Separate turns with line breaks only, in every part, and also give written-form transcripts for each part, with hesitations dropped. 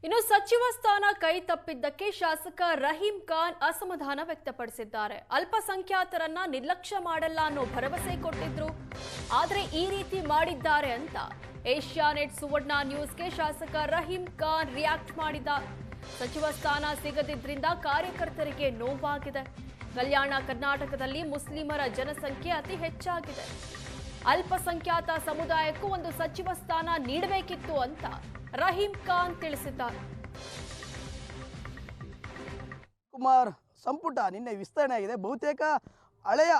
ಇನ್ನು ಸಚಿವ ಸ್ಥಾನ ಕೈ ತಪ್ಪಿದ್ದಕ್ಕೆ ಶಾಸಕ ರಹೀಂ ಖಾನ್ ಅಸಮಾಧಾನ ವ್ಯಕ್ತಪಡಿಸಿದ್ದಾರೆ. ಅಲ್ಪಸಂಖ್ಯಾತರನ್ನ ನಿರ್ಲಕ್ಷ್ಯ ಮಾಡಲ್ಲ ಅನ್ನೋ ಭರವಸೆ ಕೊಟ್ಟಿದ್ರು, ಆದರೆ ಈ ರೀತಿ ಮಾಡಿದ್ದಾರೆ ಅಂತ ಏಷ್ಯಾನೆಟ್ ಸುವರ್ಣ ನ್ಯೂಸ್ಗೆ ಶಾಸಕ ರಹೀಂ ಖಾನ್ ರಿಯಾಕ್ಟ್ ಮಾಡಿದ್ದಾರೆ. ಸಚಿವ ಸ್ಥಾನ ಸಿಗದಿದ್ರಿಂದ ಕಾರ್ಯಕರ್ತರಿಗೆ ನೋವಾಗಿದೆ. ಕಲ್ಯಾಣ ಕರ್ನಾಟಕದಲ್ಲಿ ಮುಸ್ಲಿಮರ ಜನಸಂಖ್ಯೆ ಅತಿ ಹೆಚ್ಚಾಗಿದೆ. ಅಲ್ಪಸಂಖ್ಯಾತ ಸಮುದಾಯಕ್ಕೂ ಒಂದು ಸಚಿವ ಸ್ಥಾನ ನೀಡಬೇಕಿತ್ತು ಅಂತ ರಹೀಂ ಖಾನ್ ತಿಳಿಸಿದ್ದಾರೆ.
ಕುಮಾರ್ ಸಂಪುಟ ನಿನ್ನೆ ವಿಸ್ತರಣೆ ಆಗಿದೆ. ಬಹುತೇಕ ಹಳೆಯ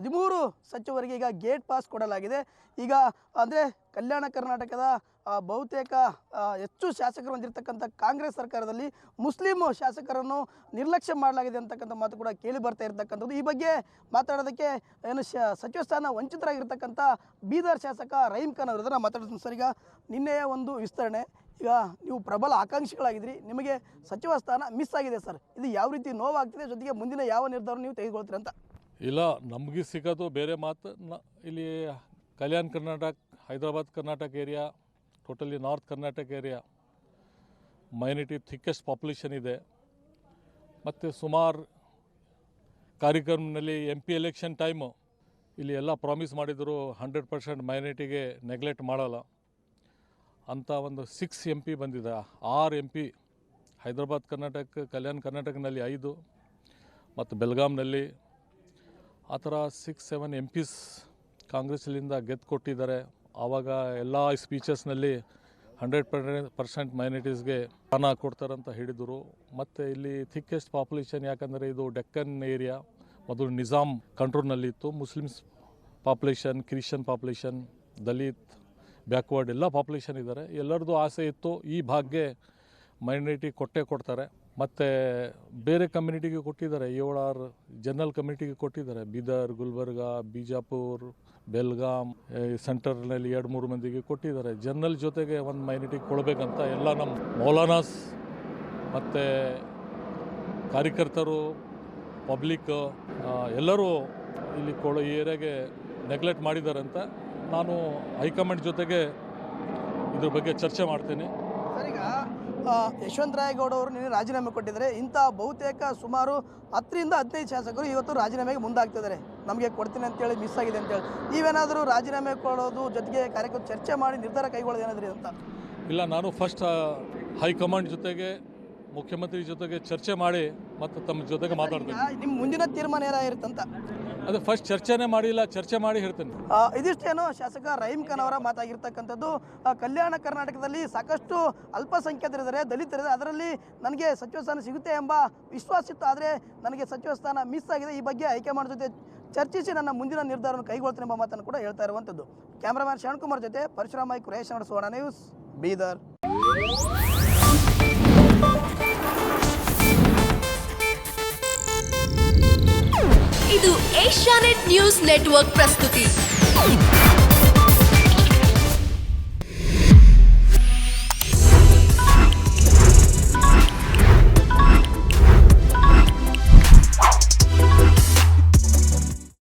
13 ಸಚಿವರಿಗೆ ಈಗ ಗೇಟ್ ಪಾಸ್ ಕೊಡಲಾಗಿದೆ. ಈಗ ಅಂದರೆ ಕಲ್ಯಾಣ ಕರ್ನಾಟಕದ ಬಹುತೇಕ ಹೆಚ್ಚು ಶಾಸಕರು ಹೊಂದಿರತಕ್ಕಂಥ ಕಾಂಗ್ರೆಸ್ ಸರ್ಕಾರದಲ್ಲಿ ಮುಸ್ಲಿಂ ಶಾಸಕರನ್ನು ನಿರ್ಲಕ್ಷ್ಯ ಮಾಡಲಾಗಿದೆ ಅಂತಕ್ಕಂಥ ಮಾತು ಕೂಡ ಕೇಳಿ ಬರ್ತಾ ಇರತಕ್ಕಂಥದ್ದು. ಈ ಬಗ್ಗೆ ಮಾತಾಡೋದಕ್ಕೆ ಏನು ಸಚಿವ ಸ್ಥಾನ ವಂಚಿತರಾಗಿರ್ತಕ್ಕಂಥ ಬೀದರ್ ಶಾಸಕ ರಹೀಂ ಖಾನ್ ಅವರಿದ್ದಾರೆ. ಮಾತಾಡ್ತೀನಿ ಸರ್. ಈಗ ನಿನ್ನೆಯ ಒಂದು ವಿಸ್ತರಣೆ, ಈಗ ನೀವು ಪ್ರಬಲ ಆಕಾಂಕ್ಷಿಗಳಾಗಿದ್ರಿ, ನಿಮಗೆ ಸಚಿವ ಸ್ಥಾನ ಮಿಸ್ ಆಗಿದೆ ಸರ್. ಇದು ಯಾವ ರೀತಿ ನೋವಾಗ್ತಿದೆ, ಜೊತೆಗೆ ಮುಂದಿನ ಯಾವ ನಿರ್ಧಾರ ನೀವು ತೆಗೆದುಕೊಳ್ತೀರಿ ಅಂತ?
ಇಲ್ಲ, ನಮಗೆ ಸಿಗೋದು ಬೇರೆ ಮಾತು. ಇಲ್ಲಿ Kalyana Karnataka, Hyderabad Karnataka area, totally north Karnataka area minority thickest population ಇದೆ. ಮತ್ತು ಸುಮಾರು ಕಾರ್ಯಕ್ರಮದಲ್ಲಿ MP ಎಲೆಕ್ಷನ್ ಟೈಮು ಇಲ್ಲಿ ಎಲ್ಲ ಪ್ರಾಮಿಸ್ ಮಾಡಿದರು 100% ಮೈನಾರಿಟಿಗೆ ನೆಗ್ಲೆಕ್ಟ್ ಮಾಡಲ್ಲ ಅಂತ. ಒಂದು 6 MP ಬಂದಿದೆ. 6 MP ಹೈದರಾಬಾದ್ ಕರ್ನಾಟಕ, ಕಲ್ಯಾಣ ಕರ್ನಾಟಕನಲ್ಲಿ 5 ಮತ್ತು ಬೆಳಗಾಂನಲ್ಲಿ ಆ ಥರ 6-7 MPs ಕಾಂಗ್ರೆಸ್ಲಿಂದ ಗೆದ್ದು ಕೊಟ್ಟಿದ್ದಾರೆ. ಆವಾಗ ಎಲ್ಲ ಸ್ಪೀಚಸ್ನಲ್ಲಿ 100% ಮೈನಾರಿಟೀಸ್ಗೆ ಸ್ಥಾನ ಕೊಡ್ತಾರಂತ ಹೇಳಿದರು. ಮತ್ತು ಇಲ್ಲಿ ಥಿಕ್ಕೆಸ್ಟ್ ಪಾಪ್ಯುಲೇಷನ್, ಯಾಕಂದರೆ ಇದು ಡೆಕ್ಕನ್ ಏರಿಯಾ ಮೊದಲು ನಿಜಾಮ್ ಕಂಟ್ರೋಲ್ನಲ್ಲಿತ್ತು. Muslims population, Christian population, Dalit, backward ಎಲ್ಲ ಪಾಪ್ಯುಲೇಷನ್ ಇದ್ದಾರೆ. ಎಲ್ಲರದ್ದು ಆಸೆ ಇತ್ತು ಈ ಭಾಗಕ್ಕೆ ಮೈನಾರಿಟಿ ಕೊಡ್ತಾರೆ. ಮತ್ತು ಬೇರೆ ಕಮ್ಯುನಿಟಿಗೆ ಕೊಟ್ಟಿದ್ದಾರೆ, 7-6 ಜನರಲ್ ಕಮ್ಯುನಿಟಿಗೆ ಕೊಟ್ಟಿದ್ದಾರೆ. ಬೀದರ್, ಗುಲ್ಬರ್ಗ, ಬಿಜಾಪುರ್, ಬೆಲ್ಗಾಂ, ಸೆಂಟರ್ನಲ್ಲಿ 2-3 ಮಂದಿಗೆ ಕೊಟ್ಟಿದ್ದಾರೆ. ಜನರಲ್ ಜೊತೆಗೆ ಒಂದು ಮೈನಾರಿಟಿ ಕೊಡಬೇಕಂತ ಎಲ್ಲ ನಮ್ಮ ಮೌಲಾನಾಸ್ ಮತ್ತು ಕಾರ್ಯಕರ್ತರು, ಪಬ್ಲಿಕ್ ಎಲ್ಲರೂ ಇಲ್ಲಿ ಈ ಏರಿಯಾಗೆ ನೆಗ್ಲೆಕ್ಟ್ ಮಾಡಿದ್ದಾರೆ ಅಂತ ನಾನು ಹೈಕಮಾಂಡ್ ಜೊತೆಗೆ ಇದ್ರ ಬಗ್ಗೆ ಚರ್ಚೆ ಮಾಡ್ತೀನಿ.
ಸರ್, ಈಗ ಯಶವಂತರಾಯಗೌಡ ಅವರು ನಿನ್ನೆ ರಾಜೀನಾಮೆ ಕೊಟ್ಟಿದ್ದಾರೆ. ಇಂಥ ಬಹುತೇಕ ಸುಮಾರು 10-15 ಶಾಸಕರು ಇವತ್ತು ರಾಜೀನಾಮೆಗೆ ಮುಂದಾಗ್ತಿದ್ದಾರೆ. ನಮಗೆ ಕೊಡ್ತೀನಿ ಅಂತೇಳಿ ಮಿಸ್ ಆಗಿದೆ ಅಂತೇಳಿ. ನೀವೇನಾದರೂ ರಾಜೀನಾಮೆ ಕೊಡೋದು ಜೊತೆಗೆ ಕಾರ್ಯಕ್ರಮ ಚರ್ಚೆ ಮಾಡಿ ನಿರ್ಧಾರ ಕೈಗೊಳ್ಳೋದು ಏನಾದ್ರಿ ಅಂತ?
ಇಲ್ಲ, ನಾನು ಫಸ್ಟ್ ಹೈಕಮಾಂಡ್ ಜೊತೆಗೆ, ಮುಖ್ಯಮಂತ್ರಿ ಜೊತೆಗೆ ಚರ್ಚೆ ಮಾಡಿ ಮತ್ತು ತಮ್ಮ ಜೊತೆಗೆ ಮಾತಾಡ್ತೀನಿ.
ನಿಮ್ಮ ಮುಂದಿನ ತೀರ್ಮಾನ ಏನಾಗಿರುತ್ತಂತ?
ಅದು ಫಸ್ಟ್ ಚರ್ಚೆನೇ ಮಾಡಿಲ್ಲ, ಚರ್ಚೆ ಮಾಡಿ ಹೇಳ್ತೇನೆ.
ಇದಿಷ್ಟೇನು ಶಾಸಕ ರಹೀಂ ಖಾನ್ ಅವರ ಮಾತಾಗಿರ್ತಕ್ಕಂಥದ್ದು. ಕಲ್ಯಾಣ ಕರ್ನಾಟಕದಲ್ಲಿ ಸಾಕಷ್ಟು ಅಲ್ಪಸಂಖ್ಯಾತರಿದ್ದಾರೆ, ದಲಿತರಿದ್ದಾರೆ. ಅದರಲ್ಲಿ ನನಗೆ ಸಚಿವ ಸ್ಥಾನ ಸಿಗುತ್ತೆ ಎಂಬ ವಿಶ್ವಾಸ ಇತ್ತು, ಆದರೆ ನನಗೆ ಸಚಿವ ಸ್ಥಾನ ಮಿಸ್ ಆಗಿದೆ. ಈ ಬಗ್ಗೆ ಹೈಕಮಾಂಡ್ ಜೊತೆ ಚರ್ಚಿಸಿ ನನ್ನ ಮುಂದಿನ ನಿರ್ಧಾರವನ್ನು ಕೈಗೊಳ್ತೇನೆ ಎಂಬ ಮಾತನ್ನು ಕೂಡ ಹೇಳ್ತಾ ಇರುವಂಥದ್ದು. ಕ್ಯಾಮ್ರಾಮನ್ ಶ್ರವಣ್ ಜೊತೆ ಪರಶುರಾಮ ಕುರೇಶ್, ಸುವರ್ಣ ನ್ಯೂಸ್, ಬೀದರ್.
ಇದು ಏಷ್ಯಾನೆಟ್ ನ್ಯೂಸ್ ನೆಟ್ವರ್ಕ್ ಪ್ರಸ್ತುತಿ.